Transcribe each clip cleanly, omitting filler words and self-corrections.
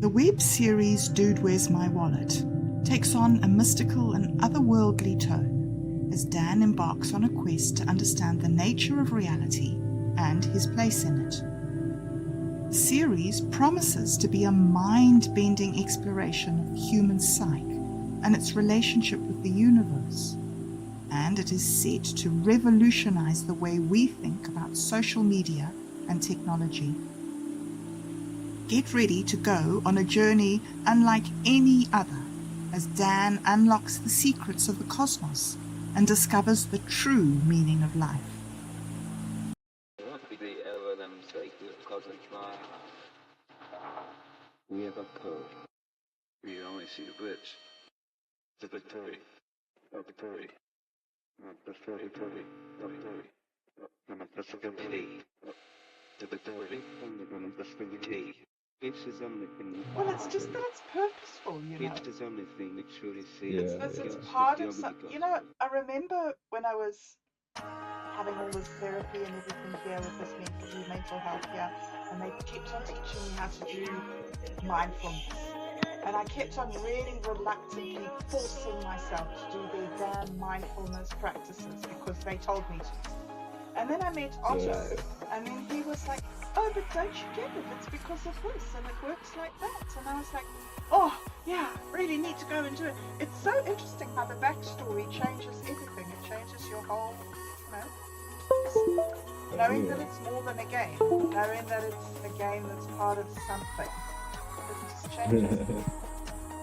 The web series Dude, Where's My Wallet takes on a mystical and otherworldly tone as Dan embarks on a quest to understand the nature of reality and his place in it. The series promises to be a mind-bending exploration of the human psyche and its relationship with the universe, and it is set to revolutionize the way we think about social media and technology. Get ready to go on a journey unlike any other as Dan unlocks the secrets of the cosmos and discovers the true meaning of life. We have a code. We only see the glitch. The victory. The victory. The victory. The victory. The victory. The victory. The victory. It's his only thing. Well, it's just that it's purposeful, you know. It's his only thing that truly sees. It's part of some, you know, I remember when I was having all this therapy and everything here with this mental health here, and they kept on teaching me how to do mindfulness. And I kept on really reluctantly forcing myself to do the damn mindfulness practices because they told me to. And then I met Otto, and then he was like, oh, but don't you get it? It's because of this, and it works like that. And I was like, oh, yeah, really need to go and do it. It's so interesting how the backstory changes everything. It changes your whole, you know, knowing that it's more than a game, knowing that it's a game that's part of something. It just changes.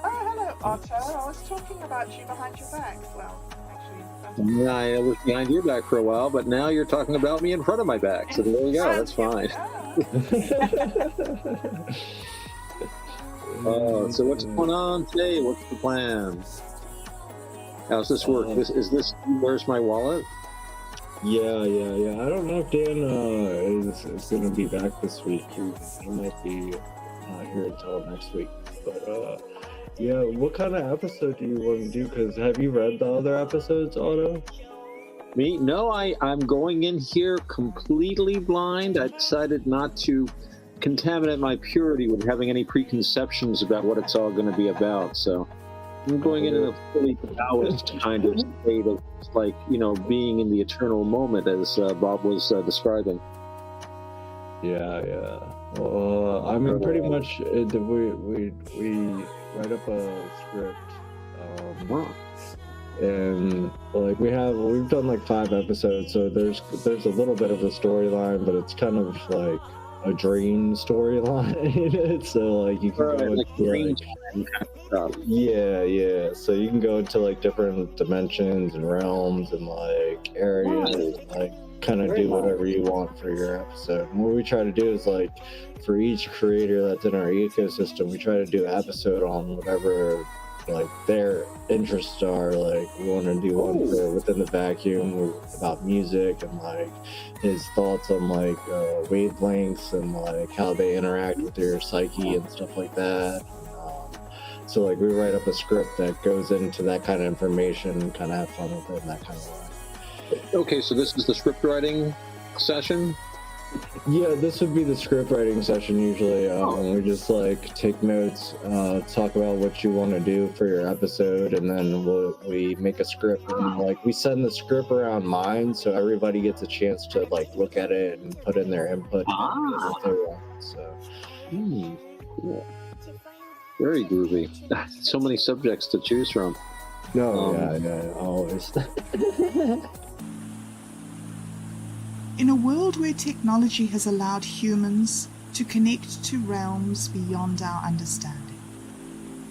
Oh, hello, Otto. I was talking about you behind your back. Well, actually, in front of you. I was behind your back for a while, but now you're talking about me in front of my back. So there you go. That's fine. So what's going on today? What's the plan? How's this work? Is this Where's My Wallet? Yeah. I don't know if Dan is going to be back this week. He might be here until next week. But yeah, what kind of episode do you want to do? Because have you read the other episodes, Otto? Me? No, I'm going in here completely blind. I decided not to contaminate my purity with having any preconceptions about what it's all going to be about. So I'm going in a fully Taoist kind of state of, like, you know, being in the eternal moment, as Bob was describing. Yeah. Well, I mean, pretty much, we write up a script. And like we've done like 5 episodes, so there's a little bit of a storyline, but it's kind of like a dream storyline. So like you can go like into kind of stuff. Yeah. So you can go into like different dimensions and realms and like areas, and, like kind of do whatever you want for your episode. And what we try to do is, like, for each creator that's in our ecosystem, we try to do an episode on whatever like their interests are. Like we want to do one for Within the Vacuum about music and like his thoughts on like wavelengths and like how they interact with your psyche and stuff like that. So like we write up a script that goes into that kind of information and kind of have fun with it in that kind of way. Okay, so this is the script writing session? Yeah, this would be the script writing session usually. We just like take notes, talk about what you want to do for your episode, and then we make a script, and like we send the script around mine, so everybody gets a chance to like look at it and put in their input. What they want, so. Cool. Very groovy. So many subjects to choose from. No, yeah, always. In a world where technology has allowed humans to connect to realms beyond our understanding,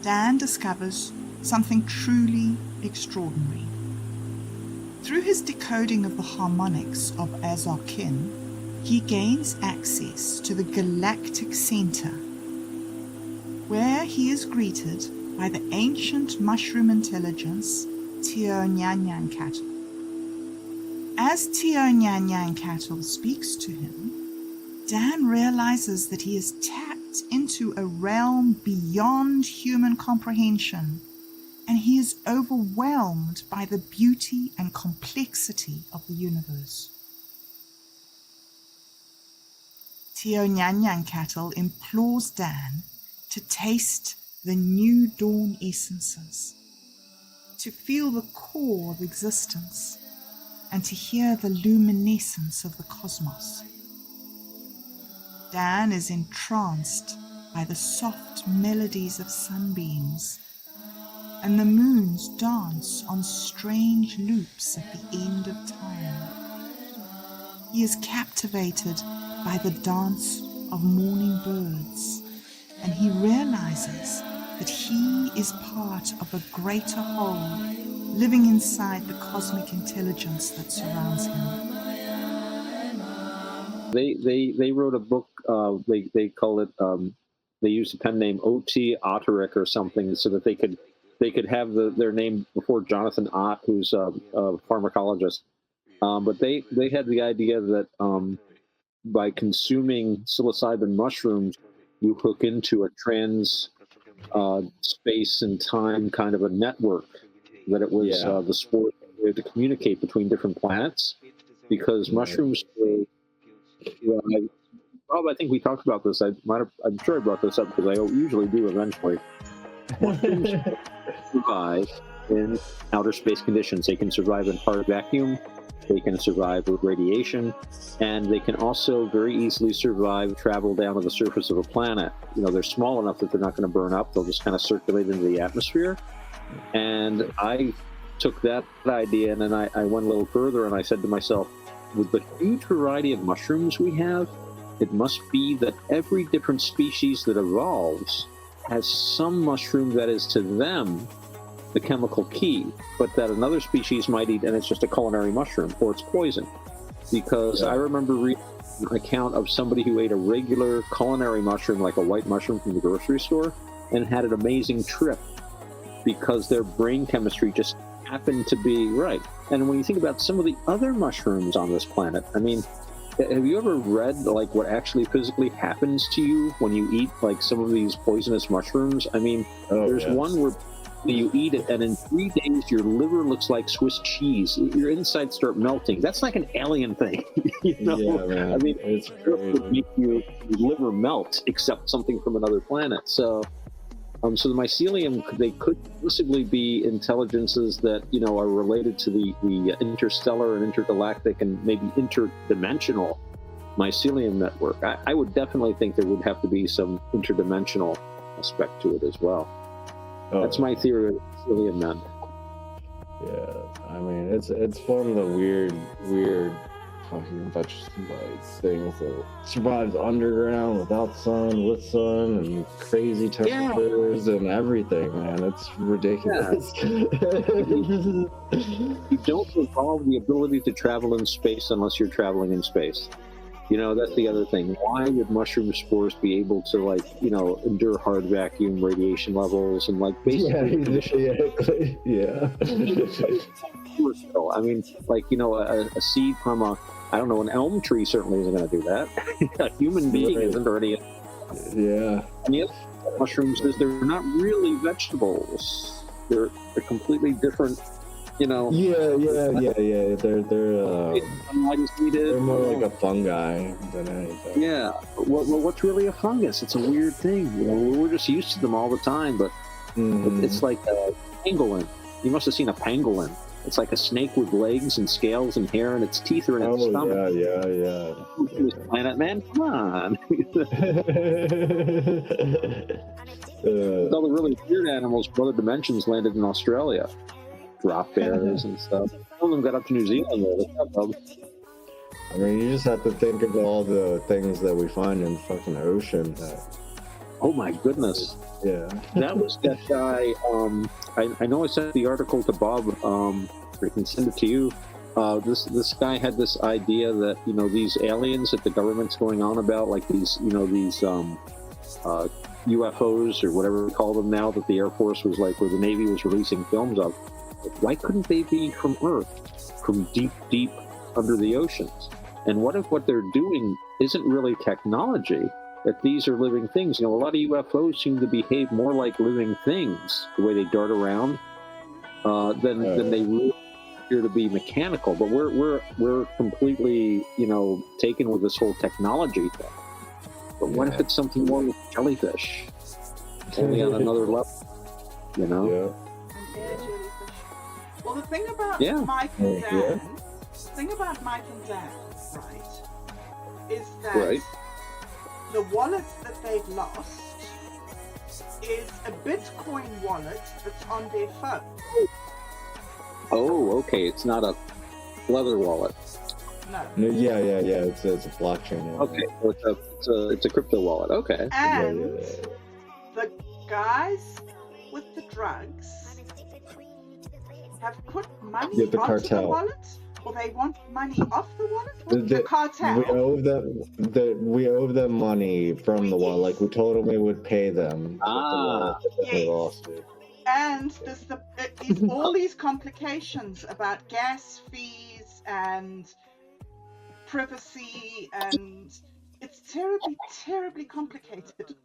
Dan discovers something truly extraordinary. Through his decoding of the harmonics of Azarkin, he gains access to the galactic center, where he is greeted by the ancient mushroom intelligence Teonyanyankatl. As Teonyanyankatl speaks to him, Dan realizes that he is tapped into a realm beyond human comprehension, and he is overwhelmed by the beauty and complexity of the universe. Teonyanyankatl implores Dan to taste the new dawn essences, to feel the core of existence, and to hear the luminescence of the cosmos. Dan is entranced by the soft melodies of sunbeams, and the moons dance on strange loops at the end of time. He is captivated by the dance of morning birds, and he realizes that he is part of a greater whole, living inside the cosmic intelligence that surrounds him. They wrote a book. They call it. They used the pen name O.T. Otterick or something, so that they could have their name before Jonathan Ott, who's a pharmacologist. But they had the idea that by consuming psilocybin mushrooms, you hook into a trans space and time kind of a network. That it was the sport to communicate between different planets, because mushrooms. I think we talked about this. I'm sure I brought this up because I usually do eventually. Mushrooms survive in outer space conditions. They can survive in hard vacuum. They can survive with radiation, and they can also very easily travel down to the surface of a planet. They're small enough that they're not going to burn up. They'll just kind of circulate into the atmosphere. And I took that idea, and then I went a little further, and I said to myself, with the huge variety of mushrooms we have, it must be that every different species that evolves has some mushroom that is to them the chemical key, but that another species might eat and it's just a culinary mushroom or it's poison. Because I remember reading an account of somebody who ate a regular culinary mushroom, like a white mushroom from the grocery store, and had an amazing trip because their brain chemistry just happened to be right. And when you think about some of the other mushrooms on this planet, I mean, have you ever read like what actually physically happens to you when you eat like some of these poisonous mushrooms? I mean, there's one where you eat it and in 3 days your liver looks like Swiss cheese. Your insides start melting. That's like an alien thing. Yeah, man. I mean, it's it would make your liver melt, except something from another planet. So the mycelium, they could possibly be intelligences that are related to the interstellar and intergalactic and maybe interdimensional mycelium network. I would definitely think there would have to be some interdimensional aspect to it as well. That's my theory of mycelium men. Yeah, I mean it's one of the weird fucking things that survives underground without sun, with sun, and crazy temperatures and everything, man. It's ridiculous. You don't evolve the ability to travel in space unless you're traveling in space. That's the other thing. Why would mushroom spores be able to endure hard vacuum radiation levels and basically I mean, a seed from an elm tree certainly isn't going to do that. A human being isn't already. Yeah. And the other mushrooms is they're not really vegetables. They're completely different. They're more like a fungi than anything. Yeah. What's really a fungus? It's a weird thing. We're just used to them all the time, but it's like a pangolin. You must have seen a pangolin. It's like a snake with legs and scales and hair, and its teeth are in its stomach. Yeah. This planet, man, come on. All the really weird animals from other dimensions landed in Australia. Drop bears and stuff. Some of them got up to New Zealand. I mean, you just have to think of all the things that we find in the fucking ocean. Oh my goodness. Yeah. That was that guy. I know I sent the article to Bob. I can send it to you. This guy had this idea that these aliens that the government's going on about, like these UFOs or whatever we call them now, that the Air Force was like, or the Navy was releasing films of. Why couldn't they be from Earth, from deep under the oceans? And what if what they're doing isn't really technology? That these are living things. A lot of UFOs seem to behave more like living things, the way they dart around, than they really appear to be mechanical. But we're completely taken with this whole technology thing. But what if it's something more like jellyfish? only on another level. You know? Yeah. An air jellyfish. Well, the thing about Yeah. Mike and Yeah. Dan, right, is that Right. the wallet that they've lost is a Bitcoin wallet that's on their phone. Oh, okay. It's not a leather wallet. No. Yeah. It's a blockchain wallet. Okay, so it's a crypto wallet. Okay. And Yeah. the guys with the drugs have put money Yeah, the onto cartel. the wallet, or they want money off the wallet? The cartel. We owe them money from the wallet. Like we told them we would pay them. They lost it. And there's all these complications about gas fees and privacy, and it's terribly, terribly complicated.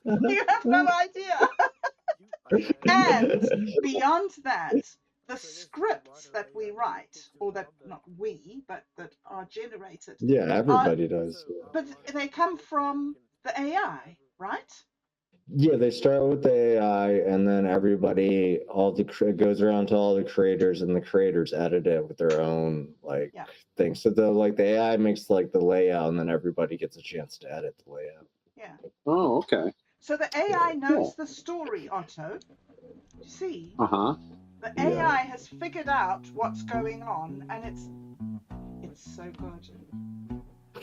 You have no idea. And beyond that, the scripts that we write, or that not we, but that are generated. Yeah, everybody does. But they come from the AI, right? Yeah, they start with the AI, and then everybody, goes around to all the creators, and the creators edit it with their own thing. So the AI makes the layout, and then everybody gets a chance to edit the layout. Yeah. Oh, okay. So the AI knows the story, Otto. You see? The AI has figured out what's going on, and it's so good.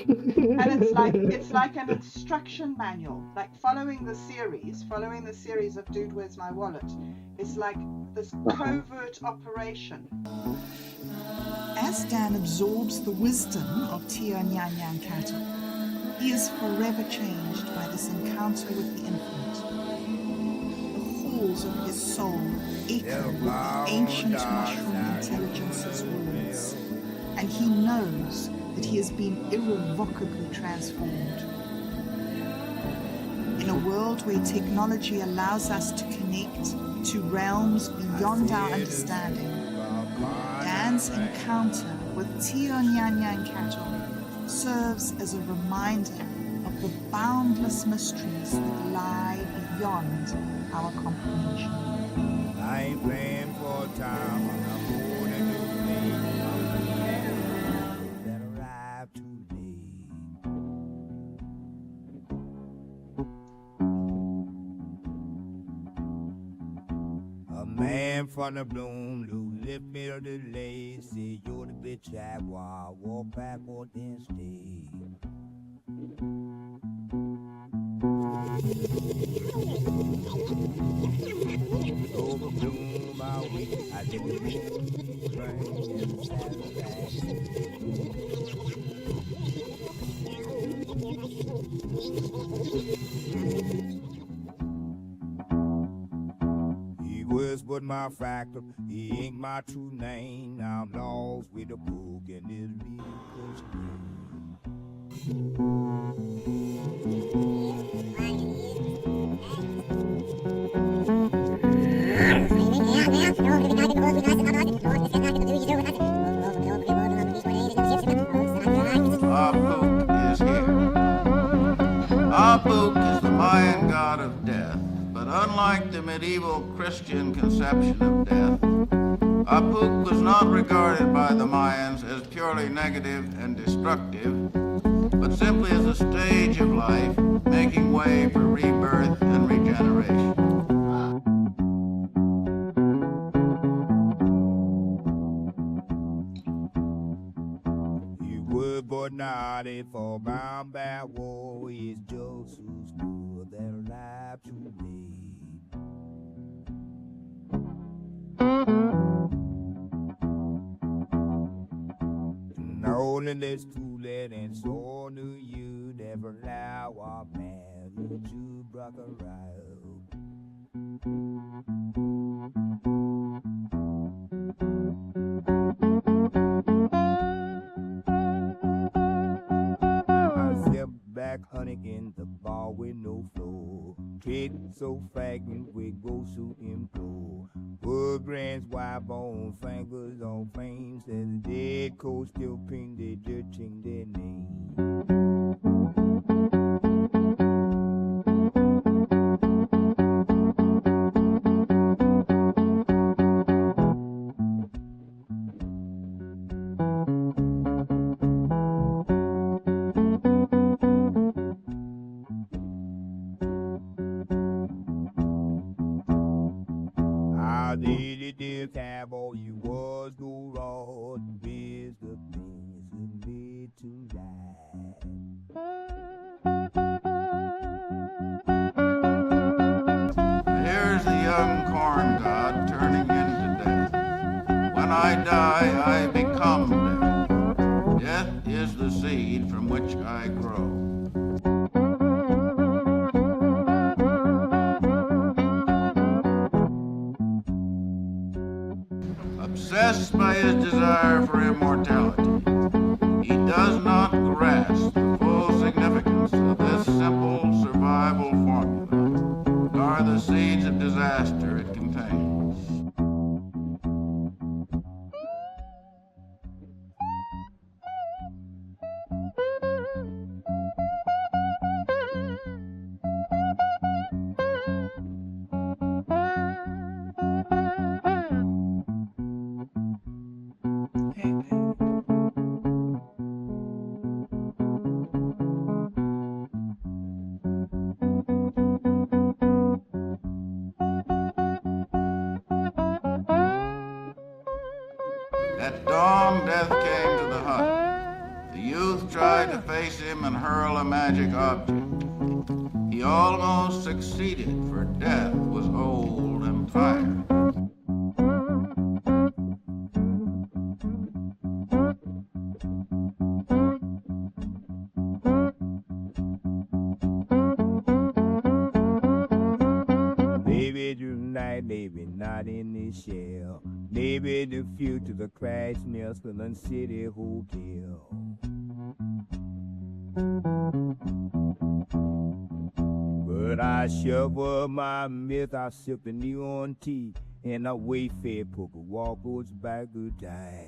And it's like an instruction manual, like following the series of Dude, Where's My Wallet? It's like this covert operation. As Dan absorbs the wisdom of Tio Nyan Nyan Kato, he is forever changed by this encounter with the infinite. The halls of his soul echo with the ancient mushroom intelligence's words, and he knows that he has been irrevocably transformed. In a world where technology allows us to connect to realms beyond our understanding, Dan's encounter with Tio Nyan Nyan Kato serves as a reminder of the boundless mysteries that lie beyond our comprehension. I ain't playing for time, I'm more than you that arrived too late. A man from the bloom who lift me to the lake, say you're the bitch I want, walk backward then stay. Over bloom my way, I let the moon burn and satisfaction. He whispered my factor, he ain't my true name. Now I'm lost with a book and this real question. Apuk is here. Apuk is the Mayan god of death, but unlike the medieval Christian conception of death, Apuk was not regarded by the Mayans as purely negative and destructive, but simply as a stage of life, making way for rebirth and regeneration. But not if all bound by war is just who's good that alive today. Only let's fool it and so knew you never allow our man to brother around. Back honey in the bar with no floor. Kid so fragrant we go to implore. Wood grants wipe on fingers on fame. Says the dead coach still ping they just change their name. God turning into death. When I die, I become death. Death is the seed from which I grow. Obsessed by his desire for immortality, he does not grasp the full significance of this simple survival formula, nor the seeds of disaster it contains. At dawn, death came to the hut. The youth tried to face him and hurl a magic object. He almost succeeded, for death was old and tired. Maybe tonight, maybe not in this shell. Maybe the future, the crash Nelson City Hotel. But I shovel my myth, I sip the neon tea, and I wait fair poker walk goes back good time.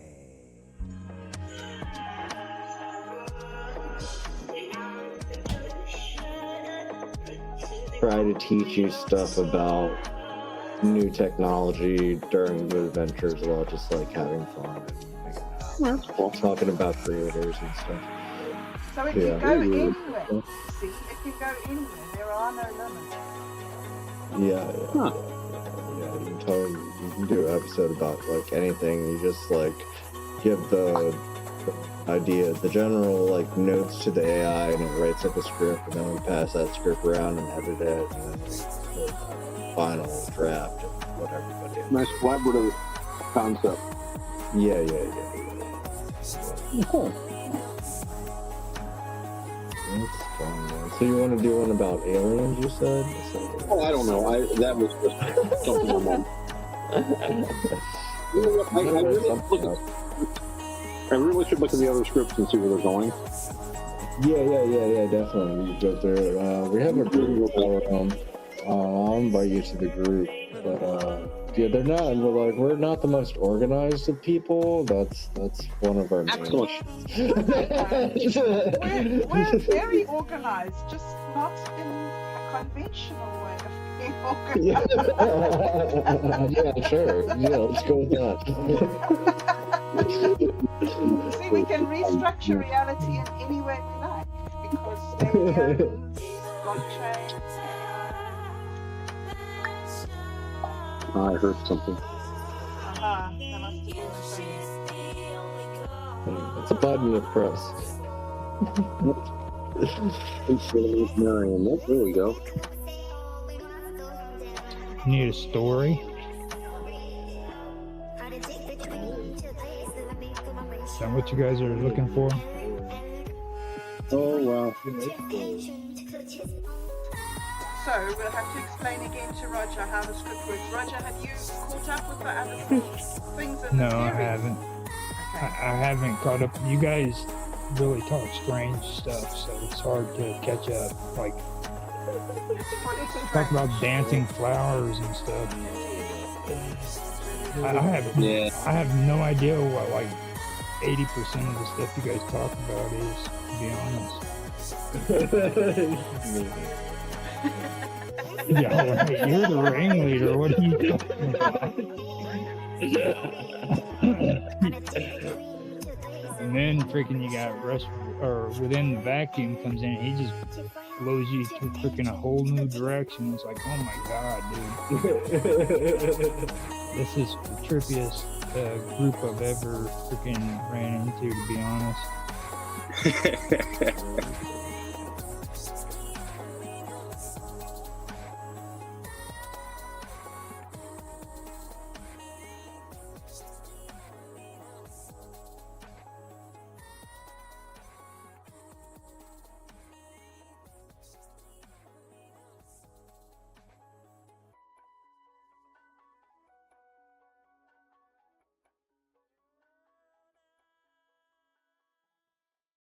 Try to teach you stuff about new technology during the adventures while just like having fun. That's cool. Talking about creators and stuff. So it Yeah. can go anywhere. See, it can go anywhere. There are no limits. Yeah. You can totally you can do an episode about like anything. You just like give the idea, the general like notes to the AI, and it writes up a script, and then we pass that script around and edit it, and then the final draft of what everybody is. Nice collaborative concept. Yeah. Cool. That's fun, man. So you want to do one about aliens, you said? Oh, I don't know. That was just something on that. I really should look at the other scripts and see where they're going. Yeah, definitely. We go through it. We have a group of our own. I'll invite you to the group, but yeah, we're not the most organized of people. That's one of our main Excellent. We're very organized, just not in a conventional way of being organized. Yeah, sure. Yeah, let's go with that. See, we can restructure reality in any way we like, because stadiums, blockchain. I heard something. Aha, that must have been the thing. It's a button to press. Infinite Imaginarium. There we go. Need a story? Is that what you guys are looking for? Oh, wow. So we'll have to explain again to Roger how the script works. Roger, have you caught up with the other things in No, the I series? haven't. Okay. I haven't caught up. You guys really talk strange stuff, so it's hard to catch up. Like, What is talk strange? about dancing flowers and stuff. I have no idea what like 80% of the stuff you guys talk about is, to be honest. Yeah, well, you're the ringleader. What are you talking about? And then freaking you got Rush, or Within the Vacuum comes in, and he just blows you to freaking a whole new direction. It's like, oh my god, dude. This is the trippiest group I've ever freaking ran into, to be honest.